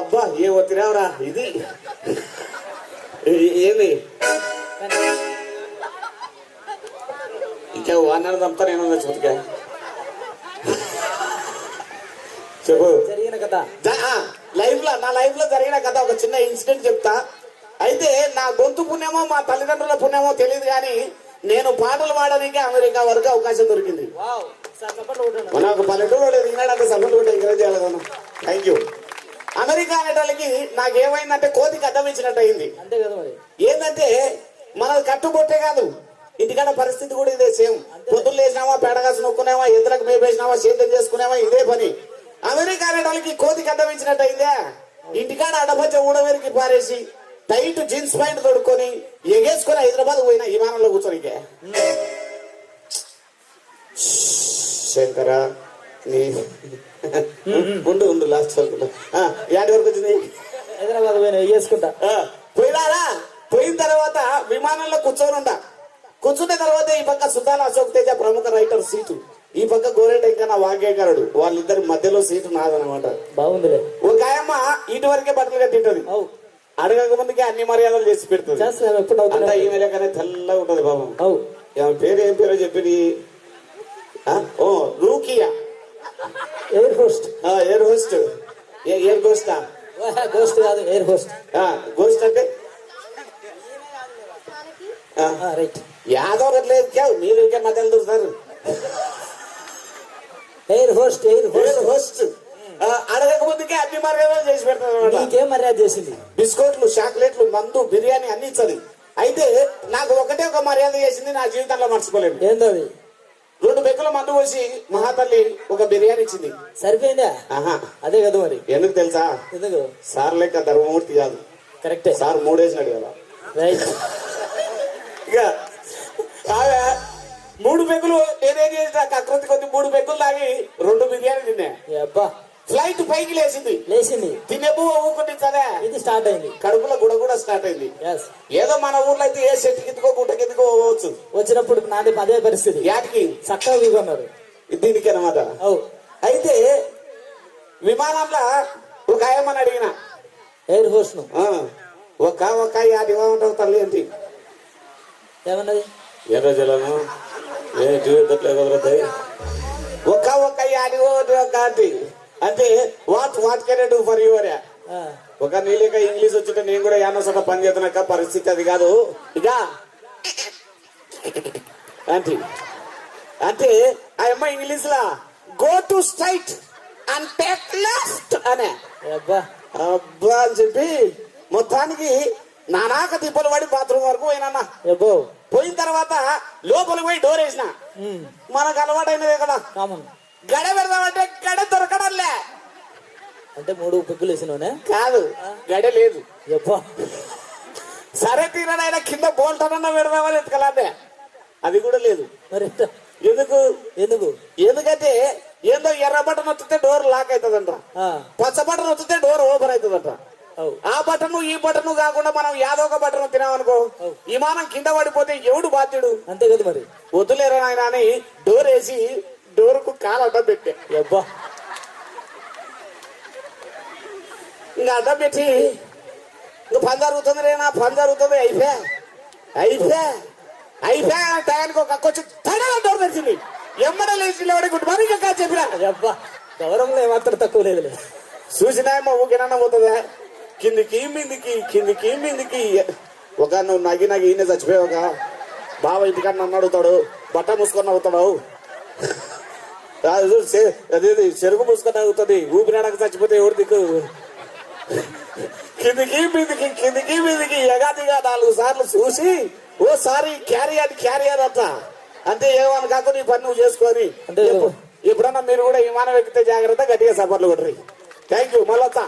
అబ్బా ఏ ఒత్తిరావురా ఇది ఏంది ఇంకా వాడినాడు తప్ప నేను చూతికా చెప్పు. జరిగిన కథ నా లైఫ్ లో జరిగిన కథ ఒక చిన్న ఇన్సిడెంట్ చెప్తా. అయితే నా గొంతు పుణ్యమో మా తల్లిదండ్రుల పుణ్యమో తెలియదు కానీ నేను పాటలు పాడడానికి అమెరికా వరకు అవకాశం దొరికింది. మన ఒక పల్లెటూరు దిగినాడు అంత సపోర్ట్ కూడా ఎంకరేజ్ చేయాలి. Thank you. అమెరికా అనేటానికి నాకేమైందంటే కోతికి అడ్డం ఇచ్చినట్టు అయింది. అంతే కదా మరి. ఏంటంటే మనది కట్టుబొట్టే కాదు, ఇంటికాడ పరిస్థితి కూడా ఇదే సేమ్. పొద్దులు వేసినావా, పేడగాసు నొక్కునేవా, ఎద్దులకు మేపేసినావా, సేద్యం చేసుకునేవా, ఇదే పని. అమెరికా అనేటానికి కోతికి అడ్డం ఇచ్చినట్టు అయిందే. ఇంటికాడ అడపచ్చ ఊడవేరికి పారేసి టైట్ జీన్స్ ప్యాంట్ తొడుక్కొని ఎగేసుకొని హైదరాబాద్ పోయినా విమానంలో కూర్చొని శంకరా నీ ఉండు లాస్ట్ యాడి వరకు వచ్చింది. హైదరాబాద్ పోయినా ఎగేసుకుంటా పోయినారా. పోయిన తర్వాత విమానంలో కూర్చున్న తర్వాత ఈ పక్క సుధాన్ అశోక్ తేజ ప్రముఖ రైటర్ సీటు, ఈ పక్క గోరెట ఇంకా నా వాగ్గేయకారుడు, వాళ్ళిద్దరి మధ్యలో సీటు నాదనమాట. బాగుందిలే. ఒక ఆయమ్మ ఇటు వరకే బట్టలు కట్టింటది, అడగక ముందుకే అన్ని మర్యాదలు చేసి పెడుతుంది. అంతా ఈమె లెక్కనే తెల్లగా ఉంటది బాబు. పేరు ఏం పేరో చెప్పి ఓ Rukiya air host. Air host air గోస్టా గోస్ట్ కాదు ఎయిర్ హోస్ట్. గోస్ట్ అంటే రైట్. యాదవ్ లేదు మీరు ఇంకా మధ్యలో చూస్తారు. ఎయిర్ హోస్ట్ ఎయిర్ హోస్ట్ అడగక ముందుకే అన్ని మర్యాదలు చేసి పెడతారు. నీకేం మర్యాద చేసింది? బిస్కెట్లు, చాక్లెట్లు, మందు, బిర్యానీ అన్ని ఇచ్చది. అయితే నాకు ఒకటే ఒక మర్యాద చేసింది, నా జీవితంలో మర్చిపోలేదు. ఏందో అది? 2 పెక్కుల మందు పోసి మహాతల్లి ఒక బిర్యానీ ఇచ్చింది. సరిపోయిందా? అదే కదా మరి. ఎందుకు తెలుసా? ఎందుకు? సార్ లెక్క ధర్మమూర్తి కాదు. కరెక్టే. సార్ 3 వేసినాడు కదా. రైట్. ఇక 3 పెగ్గులు నేనేం చేసిన కకృతి కొద్ది 3 పెగ్గులు తాగి 2 బిర్యానీ తిన్నా. అబ్బా. ఫ్లైట్ పైకి లేచింది. తినేపు ఊరుకుంటే ఇది స్టార్ట్ అయింది. కడుపులో కూడా స్టార్ట్ అయింది. ఏదో మన ఊర్లో అయితే ఏ చెట్టు కిందకో గుట్ట కిందకో పోవచ్చు. వచ్చినప్పుడు నాది అదే పరిస్థితి. యాటికి చక్కగా వీగొన్నారు దీనికి అనమాట. అయితే విమానంలో ఒక ఆయమ్మని అడిగిన ఎయిర్ హోస్ట్ ను, ఒక యాది ఏమంటావు తల్లి ఏంటి ఏమన్నది? ఎర్ర జలము ఒక యాది కాంతి అంటే what can I do for your. ఒక నీలేక ఇంగ్లీష్ వచ్చింటే నేను కూడా యానో సట పని చేస్తున్నాక పరిస్థితి అది కాదు. ఇక అంటే ఆ అమ్మ English law go to straight and take left అనే అబ్బా అని చెప్పి మొత్తానికి నానాక తిప్పలు పడి బాత్రూమ్ వరకు పోయినా. పోయిన తర్వాత లోపలికి పోయి డోర్ వేసిన. మనకు అలవాటైనదే కదా, గడ పెడదామంటే గడ దొరకడంలే. అంటే 3 పెగ్గులు వేసినోనే కాదు, గడ లేదు. సరే తీరనైనా కింద బోల్టనన్నా పెడదామని ఎత్తుకలాదే, అది కూడా లేదు. మరి ఎందుకంటే ఏందో ఎర్ర బటన్ వస్తే డోర్ లాక్ అవుతుందంట, పచ్చ బటన్ వస్తే డోర్ ఓపెన్ అవుతుందంట. ఆ బటన్ ఈ బటన్ కాకుండా మనం యాదో ఒక బటన్ తినామనుకో విమానం కింద పడిపోతే ఎవడు బాధ్యుడు? అంతే కదా మరి. వద్దులేరా నాయన అని డోర్ వేసి డోర్ కు కాలు అడ్డం పెట్టే. అబ్బా. ఇంకా అడ్డం పెట్టి ఇంకా పని జరుగుతుంది రేనా, పని జరుగుతుంది. అయిపోయా టయానికి ఒక వచ్చి తడా డోర్ తెచ్చింది. ఎమ్మడ లేచి గుడ్ మార్నింగ్ అక్క చెప్పినా. అబ్బా, గౌరవంలో ఏమాత్రం తక్కువ లేదు. చూసినాయమ్మా ఊకినన్నా పోతుందా, కిందికి మిందికి ఒక నువ్వు నగి ఈయన చచ్చిపోయావుగా బావ ఇంటికాడ నన్ను అడుగుతాడు, బట్ట మూసుకొని అవుతాడు, అదే చెరుకు మూసుకొని అవుతుంది, ఊపిరాడక చచ్చిపోతే ఎవరు దిక్కు. కిందికి మీదికి ఎగాదిగా 4 సార్లు చూసి ఓసారి క్యారియర్ అట్లా అంతే. ఏమని కాకు నీ పని నువ్వు చేసుకొని. ఎప్పుడన్నా మీరు కూడా విమానం ఎక్కితే జాగ్రత్త, గట్టిగా సపర్లు కొట్టరు. Thank you. మళ్ళొత్తా.